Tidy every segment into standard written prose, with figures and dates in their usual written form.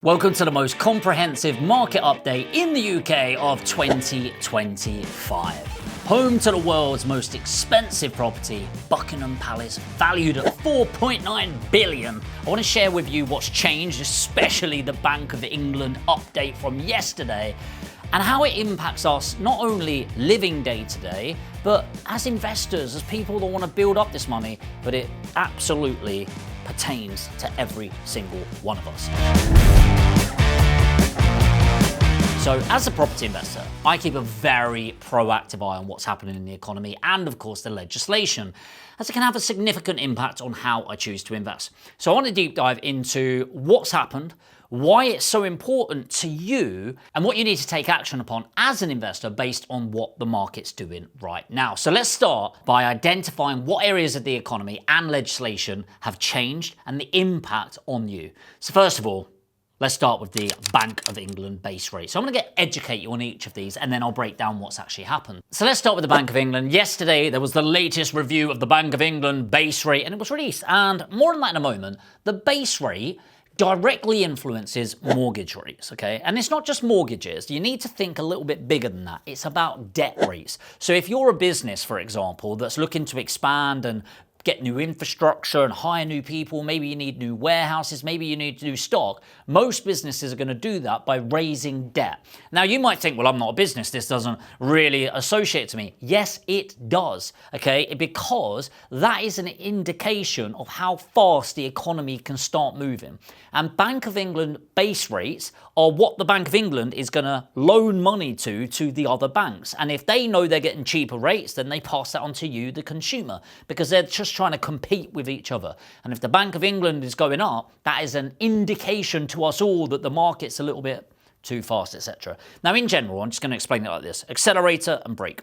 Welcome to the most comprehensive market update in the UK of 2025. Home to the world's most expensive property, Buckingham Palace, valued at 4.9 billion. I want to share with you what's changed, especially the Bank of England update from yesterday, and how it impacts us not only living day to day, but as investors, as people that want to build up this money, but it absolutely pertains to every single one of us. So as a property investor, I keep a very proactive eye on what's happening in the economy and of course the legislation, as it can have a significant impact on how I choose to invest. So I want to deep dive into what's happened, why it's so important to you, and what you need to take action upon as an investor based on what the market's doing right now. So let's start by identifying what areas of the economy and legislation have changed and the impact on you. So first of all, let's start with the Bank of England base rate. So I'm going to educate you on each of these and then I'll break down what's actually happened. So let's start with the Bank of England. Yesterday, there was the latest review of the Bank of England base rate and it was released. And more on that in a moment. The base rate directly influences mortgage rates, okay? And it's not just mortgages. You need to think a little bit bigger than that. It's about debt rates. So if you're a business, for example, that's looking to expand and get new infrastructure and hire new people, maybe you need new warehouses, maybe you need new stock. Most businesses are going to do that by raising debt. Now you might think, well, I'm not a business, this doesn't really associate to me. Yes, it does, okay? Because that is an indication of how fast the economy can start moving. And Bank of England base rates are what the Bank of England is going to loan money to the other banks. And if they know they're getting cheaper rates, then they pass that on to you, the consumer, because they're just trying to compete with each other. And if the Bank of England is going up, that is an indication to us all that the market's a little bit too fast, etc. Now, in general, I'm just going to explain it like this: accelerator and brake.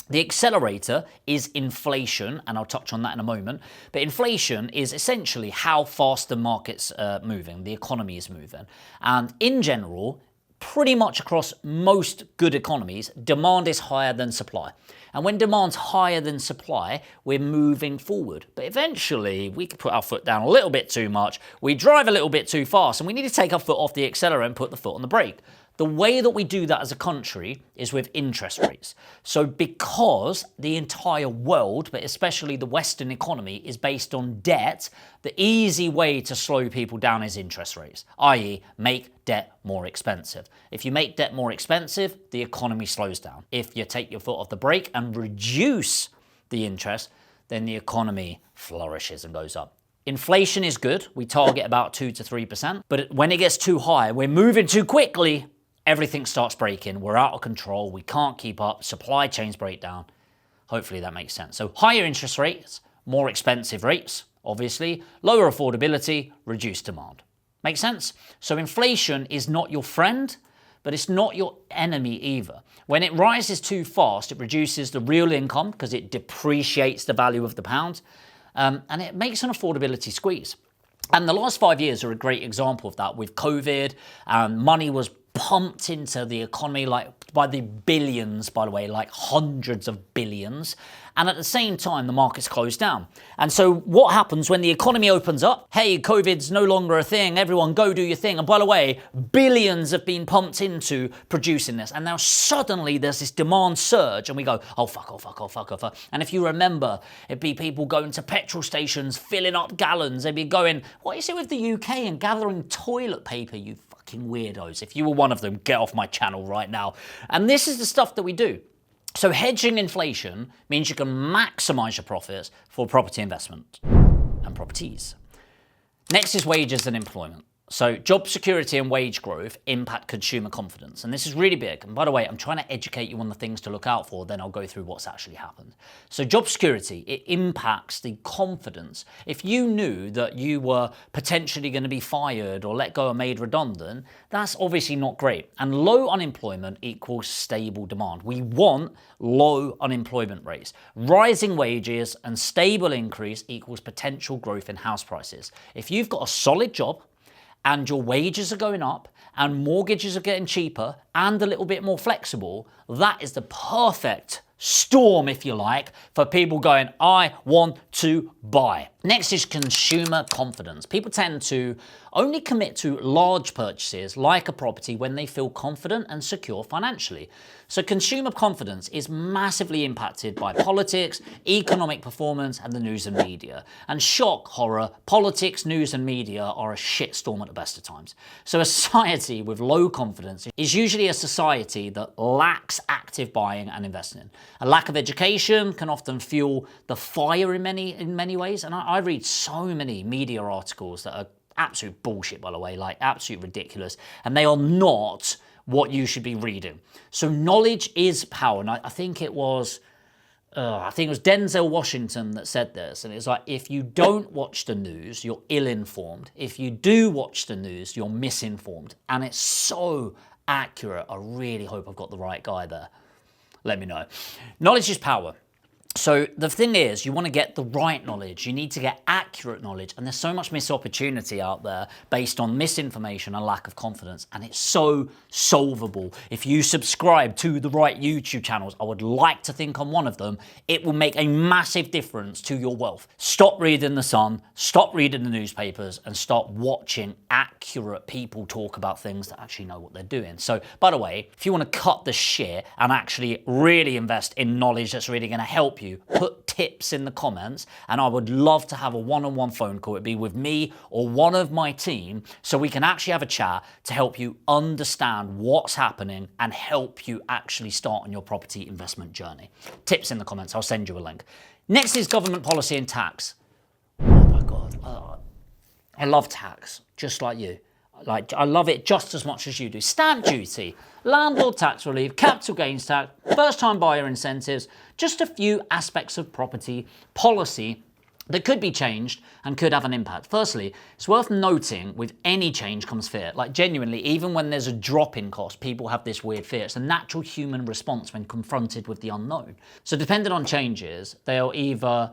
The accelerator is inflation, and I'll touch on that in a moment. But inflation is essentially how fast the market's moving, the economy is moving. And in general, pretty much across most good economies, demand is higher than supply. And when demand's higher than supply, we're moving forward. But eventually, we can put our foot down a little bit too much, we drive a little bit too fast, and we need to take our foot off the accelerator and put the foot on the brake. The way that we do that as a country is with interest rates. So because the entire world, but especially the Western economy, is based on debt, the easy way to slow people down is interest rates, i.e. make debt more expensive. If you make debt more expensive, the economy slows down. If you take your foot off the brake and reduce the interest, then the economy flourishes and goes up. Inflation is good. We target about 2 to 3%. But when it gets too high, we're moving too quickly, everything starts breaking, we're out of control, we can't keep up, supply chains break down. Hopefully that makes sense. So higher interest rates, more expensive rates, obviously, lower affordability, reduced demand. Make sense? So inflation is not your friend, but it's not your enemy either. When it rises too fast, it reduces the real income because it depreciates the value of the pound, and it makes an affordability squeeze. And the last 5 years are a great example of that. With COVID, money was pumped into the economy like by the billions, by the way, like hundreds of billions. And at the same time, the markets closed down. And so what happens when the economy opens up? Hey, COVID's no longer a thing. Everyone go do your thing. And by the way, billions have been pumped into producing this. And now suddenly there's this demand surge and we go, oh, fuck, oh, fuck, oh, fuck, oh, fuck. And if you remember, it'd be people going to petrol stations, filling up gallons. They'd be going, what is it with the UK and gathering toilet paper, you fucking weirdos? If you were one of them, get off my channel right now. And this is the stuff that we do. So hedging inflation means you can maximize your profits for property investment and properties. Next is wages and employment. So job security and wage growth impact consumer confidence. And this is really big. And by the way, I'm trying to educate you on the things to look out for, then I'll go through what's actually happened. So job security, it impacts the confidence. If you knew that you were potentially going to be fired or let go or made redundant, that's obviously not great. And low unemployment equals stable demand. We want low unemployment rates. Rising wages and stable increase equals potential growth in house prices. If you've got a solid job, and your wages are going up, and mortgages are getting cheaper, and a little bit more flexible, that is the perfect storm, if you like, for people going, I want to buy. Next is consumer confidence. People tend to only commit to large purchases like a property when they feel confident and secure financially. So consumer confidence is massively impacted by politics, economic performance, and the news and media. And shock, horror, politics, news, and media are a shitstorm at the best of times. So a society with low confidence is usually a society that lacks active buying and investing. A lack of education can often fuel the fire in many ways. And I read so many media articles that are absolute bullshit, by the way, like absolute ridiculous, and they are not what you should be reading. So knowledge is power, and I think it was Denzel Washington that said this, and it's like, if you don't watch the news, you're ill-informed. If you do watch the news, you're misinformed, and it's so accurate. I really hope I've got the right guy there. Let me know. Knowledge is power. So the thing is, you want to get the right knowledge, you need to get accurate knowledge, and there's so much missed opportunity out there based on misinformation and lack of confidence, and it's so solvable. If you subscribe to the right YouTube channels, I would like to think I'm one of them, it will make a massive difference to your wealth. Stop reading The Sun, stop reading the newspapers, and start watching accurate people talk about things that actually know what they're doing. So, by the way, if you want to cut the shit and actually really invest in knowledge that's really going to help you, put tips in the comments, and I would love to have a one-on-one phone call. It'd be with me or one of my team, so we can actually have a chat to help you understand what's happening and help you actually start on your property investment journey. Tips in the comments, I'll send you a link. Next is government policy and tax. Oh my God, I love tax, just like you. Like, I love it just as much as you do. Stamp duty, landlord tax relief, capital gains tax, first-time buyer incentives, just a few aspects of property policy that could be changed and could have an impact. Firstly, it's worth noting with any change comes fear. Like genuinely, even when there's a drop in cost, people have this weird fear. It's a natural human response when confronted with the unknown. So depending on changes, they'll either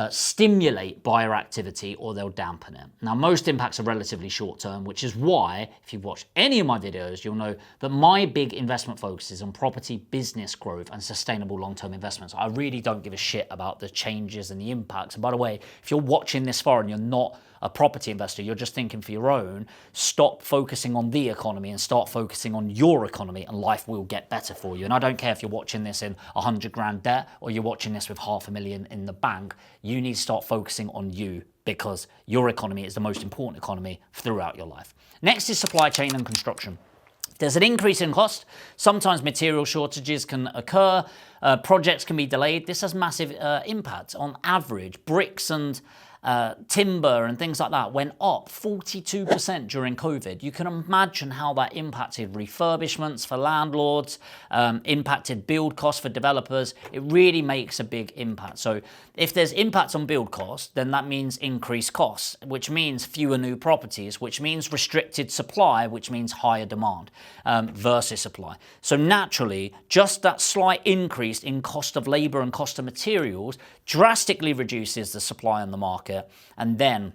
stimulate buyer activity or they'll dampen it. Now, most impacts are relatively short term, which is why, if you've watched any of my videos, you'll know that my big investment focus is on property business growth and sustainable long-term investments. I really don't give a shit about the changes and the impacts. And by the way, if you're watching this far and you're not a property investor, you're just thinking for your own, stop focusing on the economy and start focusing on your economy, and life will get better for you. And I don't care if you're watching this in 100 grand debt or you're watching this with $500,000 in the bank, you need to start focusing on you, because your economy is the most important economy throughout your life. Next is supply chain and construction. There's an increase in cost. Sometimes material shortages can occur. Projects can be delayed. This has massive impact. On average, bricks and timber and things like that went up 42% during COVID. You can imagine how that impacted refurbishments for landlords, impacted build costs for developers. It really makes a big impact. So if there's impact on build costs, then that means increased costs, which means fewer new properties, which means restricted supply, which means higher demand versus supply. So naturally, just that slight increase in cost of labor and cost of materials drastically reduces the supply on the market, and then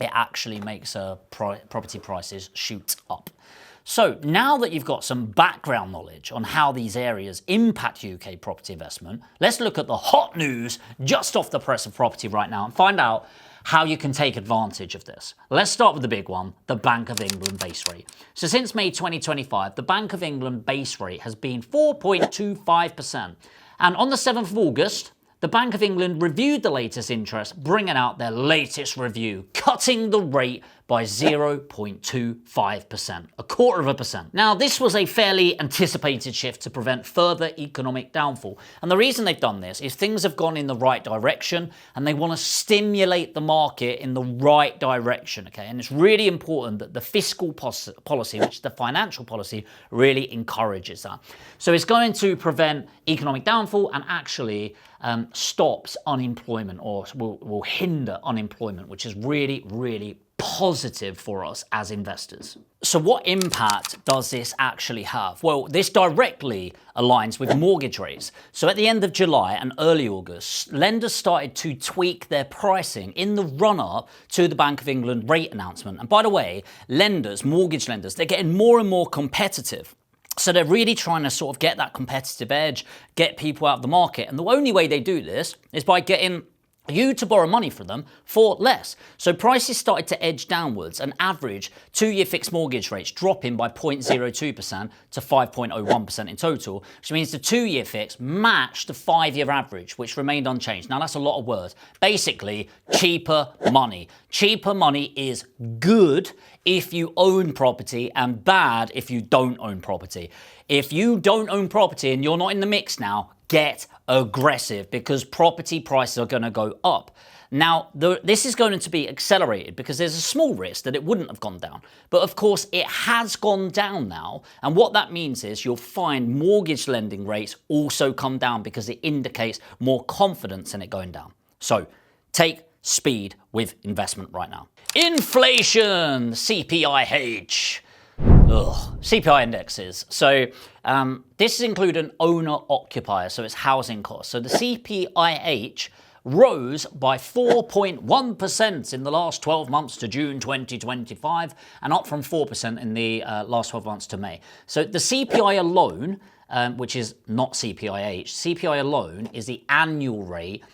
it actually makes property prices shoot up. So now that you've got some background knowledge on how these areas impact UK property investment, let's look at the hot news just off the press of property right now and find out how you can take advantage of this. Let's start with the big one, the Bank of England base rate. So since May 2025, the Bank of England base rate has been 4.25%. And on the 7th of August, the Bank of England reviewed the latest interest, bringing out their latest review, cutting the rate by 0.25%, a quarter of a percent. Now, this was a fairly anticipated shift to prevent further economic downfall. And the reason they've done this is things have gone in the right direction and they want to stimulate the market in the right direction, okay? And it's really important that the fiscal policy, which is the financial policy, really encourages that. So it's going to prevent economic downfall and actually stops unemployment, or will hinder unemployment, which is really, really positive for us as investors. So what impact does this actually have? Well, this directly aligns with mortgage rates. So at the end of July and early August, lenders started to tweak their pricing in the run-up to the Bank of England rate announcement. And by the way, lenders, mortgage lenders, they're getting more and more competitive. So they're really trying to sort of get that competitive edge, get people out of the market. And the only way they do this is by getting you to borrow money from them for less. So prices started to edge downwards, and average 2-year fixed mortgage rates dropping by 0.02% to 5.01% in total, which means the 2-year fix matched the 5-year average, which remained unchanged. Now that's a lot of words. Basically, cheaper money. Cheaper money is good if you own property and bad if you don't own property. If you don't own property and you're not in the mix now, get aggressive, because property prices are going to go up. Now, this is going to be accelerated because there's a small risk that it wouldn't have gone down. But of course, it has gone down now. And what that means is you'll find mortgage lending rates also come down because it indicates more confidence in it going down. So take speed with investment right now. Inflation, CPIH. CPI indexes. So this includes an owner-occupier, so it's housing costs. So the CPIH rose by 4.1% in the last 12 months to June 2025, and up from 4% in the last 12 months to May. So the CPI alone, which is not CPIH, CPI alone is the annual rate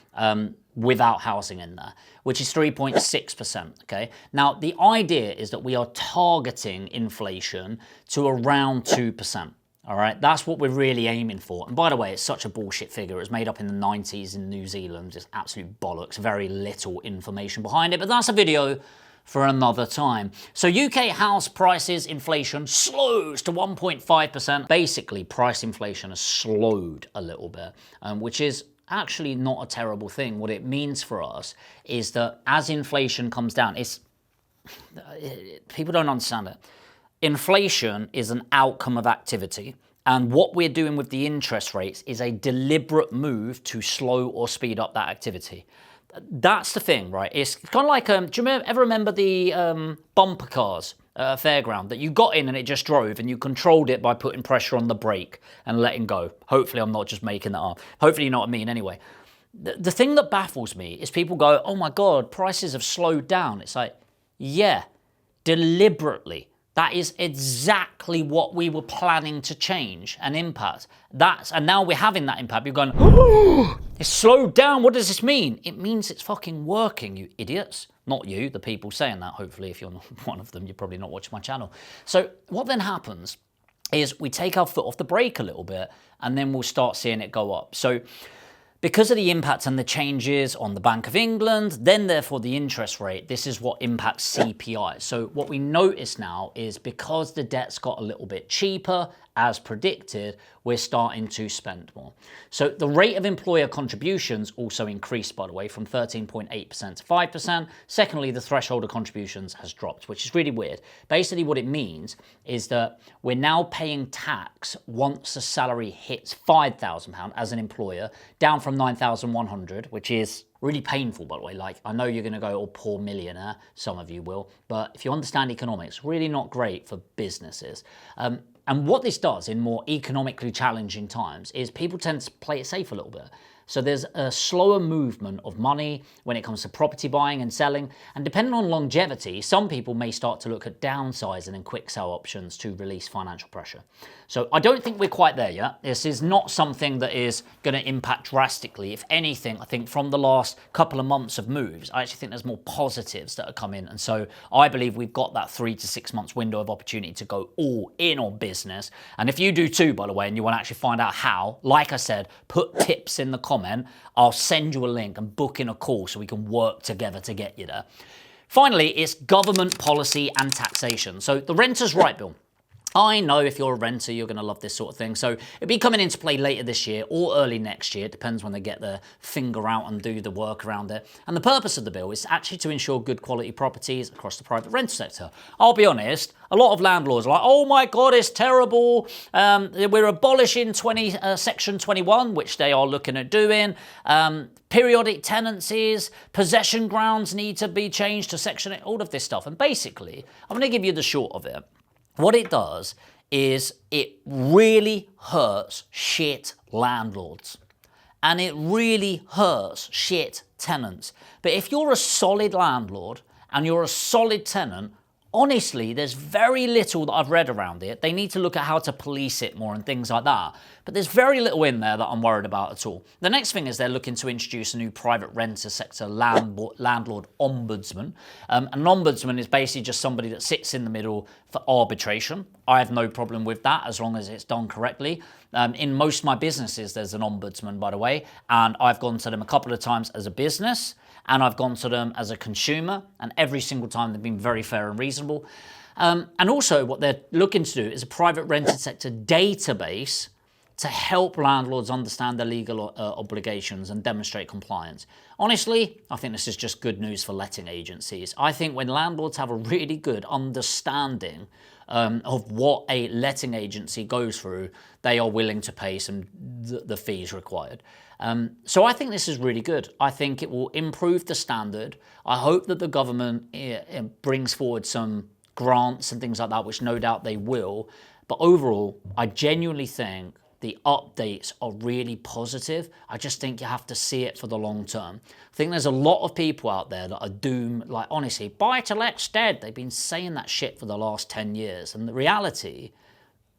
without housing in there, which is 3.6%, okay? Now, the idea is that we are targeting inflation to around 2%, all right? That's what we're really aiming for. And by the way, it's such a bullshit figure. It was made up in the 90s in New Zealand. It's absolute bollocks, very little information behind it, but that's a video for another time. So UK house prices inflation slows to 1.5%. Basically, price inflation has slowed a little bit, which is actually not a terrible thing. What it means for us is that as inflation comes down, people don't understand it. Inflation is an outcome of activity, and what we're doing with the interest rates is a deliberate move to slow or speed up that activity. That's the thing, right? It's kind of like, do you ever remember the bumper cars at a fairground that you got in and it just drove, and you controlled it by putting pressure on the brake and letting go? Hopefully I'm not just making that up. Hopefully you know what I mean anyway. The thing that baffles me is people go, oh my God, prices have slowed down. It's like, yeah, deliberately. That is exactly what we were planning to change and impact. And now we're having that impact. You're going, oh, it's slowed down. What does this mean? It means it's fucking working, you idiots. Not you, the people saying that. Hopefully, if you're not one of them, you're probably not watching my channel. So what then happens is we take our foot off the brake a little bit, and then we'll start seeing it go up. So because of the impact and the changes on the Bank of England, then therefore the interest rate, this is what impacts CPI. So what we notice now is because the debt's got a little bit cheaper, as predicted, we're starting to spend more. So the rate of employer contributions also increased, by the way, from 13.8% to 5%. Secondly, the threshold of contributions has dropped, which is really weird. Basically what it means is that we're now paying tax once a salary hits £5,000 as an employer, down from 9,100, which is really painful, by the way. Like, I know you're going to go, oh, poor millionaire, some of you will, but if you understand economics, really not great for businesses. And what this does in more economically challenging times is people tend to play it safe a little bit. So there's a slower movement of money when it comes to property buying and selling. And depending on longevity, some people may start to look at downsizing and quick sell options to release financial pressure. So I don't think we're quite there yet. This is not something that is going to impact drastically. If anything, I think from the last couple of months of moves, I actually think there's more positives that are coming. And so I believe we've got that 3 to 6 months window of opportunity to go all in on business. And if you do too, by the way, and you want to actually find out how, like I said, put tips in the comment. I'll send you a link and book in a call so we can work together to get you there. Finally, it's government policy and taxation. So the Renters' Right Bill. I know if you're a renter, you're going to love this sort of thing. So it'll be coming into play later this year or early next year. It depends when they get their finger out and do the work around it. And the purpose of the bill is actually to ensure good quality properties across the private rental sector. I'll be honest, a lot of landlords are like, oh my God, it's terrible. We're abolishing Section 21, which they are looking at doing. Periodic tenancies, possession grounds need to be changed to Section 8, all of this stuff. And basically, I'm going to give you the short of it. What it does is it really hurts shit landlords, and it really hurts shit tenants. But if you're a solid landlord and you're a solid tenant, honestly, there's very little that I've read around it. They need to look at how to police it more and things like that. But there's very little in there that I'm worried about at all. The next thing is they're looking to introduce a new private renter sector landlord ombudsman. An ombudsman is basically just somebody that sits in the middle for arbitration. I have no problem with that as long as it's done correctly. In most of my businesses, there's an ombudsman, by the way, and I've gone to them a couple of times as a business, and I've gone to them as a consumer, and every single time they've been very fair and reasonable. And also what they're looking to do is a private rented sector database to help landlords understand their legal obligations and demonstrate compliance. Honestly, I think this is just good news for letting agencies. I think when landlords have a really good understanding of what a letting agency goes through, they are willing to pay the fees required. So I think this is really good. I think it will improve the standard. I hope that the government brings forward some grants and things like that, which no doubt they will. But overall, I genuinely think the updates are really positive. I just think you have to see it for the long term. I think there's a lot of people out there that are doomed, like honestly, buy-to-let's dead. They've been saying that shit for the last 10 years. And the reality,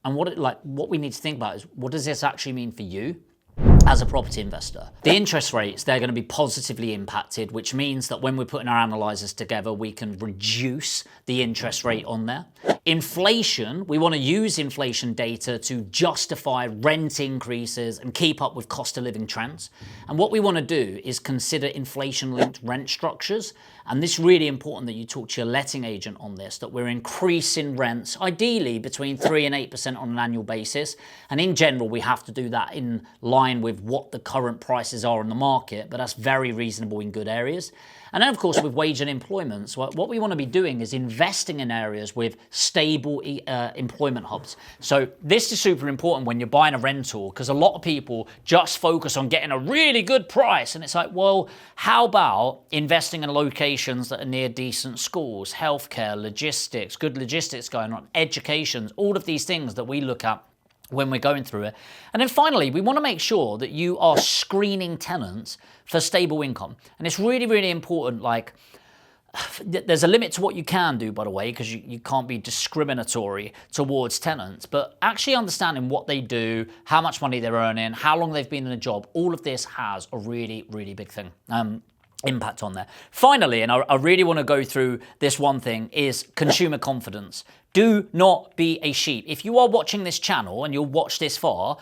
and what we need to think about is, what does this actually mean for you as a property investor? The interest rates, they're going to be positively impacted, which means that when we're putting our analyzers together, we can reduce the interest rate on there. Inflation, we want to use inflation data to justify rent increases and keep up with cost of living trends. And what we want to do is consider inflation-linked rent structures. And this is really important that you talk to your letting agent on this, that we're increasing rents, ideally between 3 and 8% on an annual basis. And in general, we have to do that in line with what the current prices are on the market, but that's very reasonable in good areas. And then, of course, with wage and employment, so what we want to be doing is investing in areas with stable employment hubs. So this is super important when you're buying a rental, because a lot of people just focus on getting a really good price. And it's like, well, how about investing in locations that are near decent schools, healthcare, logistics, good logistics going on, education, all of these things that we look at when we're going through it. And then finally, we want to make sure that you are screening tenants for stable income. And it's really, really important, like, there's a limit to what you can do, by the way, because you can't be discriminatory towards tenants, but actually understanding what they do, how much money they're earning, how long they've been in a job, all of this has a really, really big thing. Impact on there. Finally, and I really want to go through this one thing, is consumer confidence. Do not be a sheep. If you are watching this channel and you'll watch this far,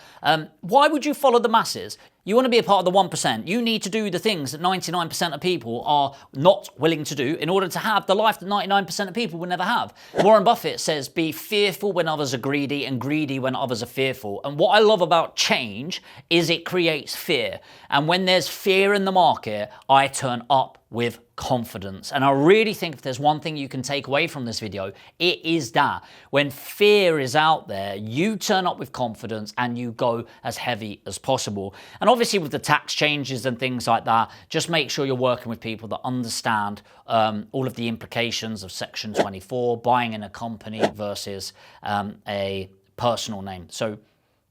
why would you follow the masses? You want to be a part of the 1%. You need to do the things that 99% of people are not willing to do in order to have the life that 99% of people will never have. Warren Buffett says, be fearful when others are greedy and greedy when others are fearful. And what I love about change is it creates fear. And when there's fear in the market, I turn up with confidence. And I really think if there's one thing you can take away from this video, it is that when fear is out there, you turn up with confidence and you go as heavy as possible. And obviously with the tax changes and things like that, just make sure you're working with people that understand all of the implications of Section 24, buying in a company versus a personal name. So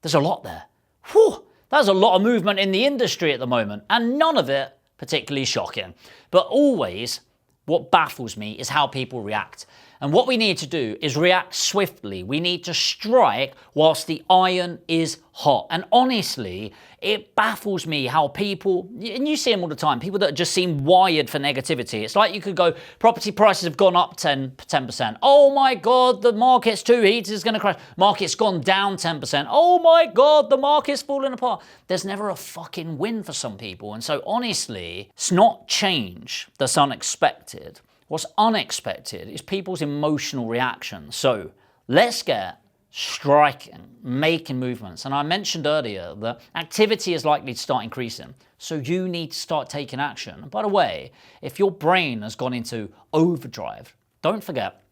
there's a lot there. Whew, there's a lot of movement in the industry at the moment, and none of it particularly shocking. But always, what baffles me is how people react. And what we need to do is react swiftly. We need to strike whilst the iron is hot. And honestly, it baffles me how people, and you see them all the time, people that just seem wired for negativity. It's like you could go, property prices have gone up 10%. Oh my God, the market's too heated, it's going to crash. Market's gone down 10%. Oh my God, the market's falling apart. There's never a fucking win for some people. And so honestly, it's not change that's unexpected. What's unexpected is people's emotional reactions. So let's get striking, making movements. And I mentioned earlier that activity is likely to start increasing. So you need to start taking action. And by the way, if your brain has gone into overdrive, don't forget,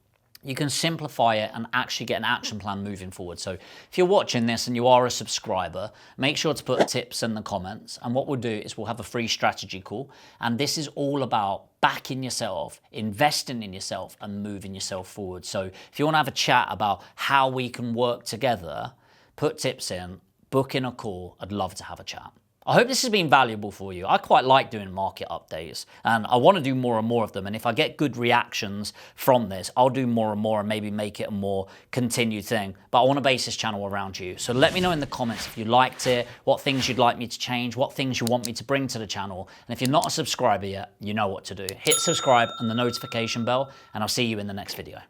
you can simplify it and actually get an action plan moving forward. So if you're watching this and you are a subscriber, make sure to put tips in the comments. And what we'll do is we'll have a free strategy call. And this is all about backing yourself, investing in yourself, and moving yourself forward. So if you want to have a chat about how we can work together, put tips in, book in a call. I'd love to have a chat. I hope this has been valuable for you. I quite like doing market updates, and I want to do more and more of them. And if I get good reactions from this, I'll do more and more and maybe make it a more continued thing. But I want to base this channel around you. So let me know in the comments if you liked it, what things you'd like me to change, what things you want me to bring to the channel. And if you're not a subscriber yet, you know what to do. Hit subscribe and the notification bell, and I'll see you in the next video.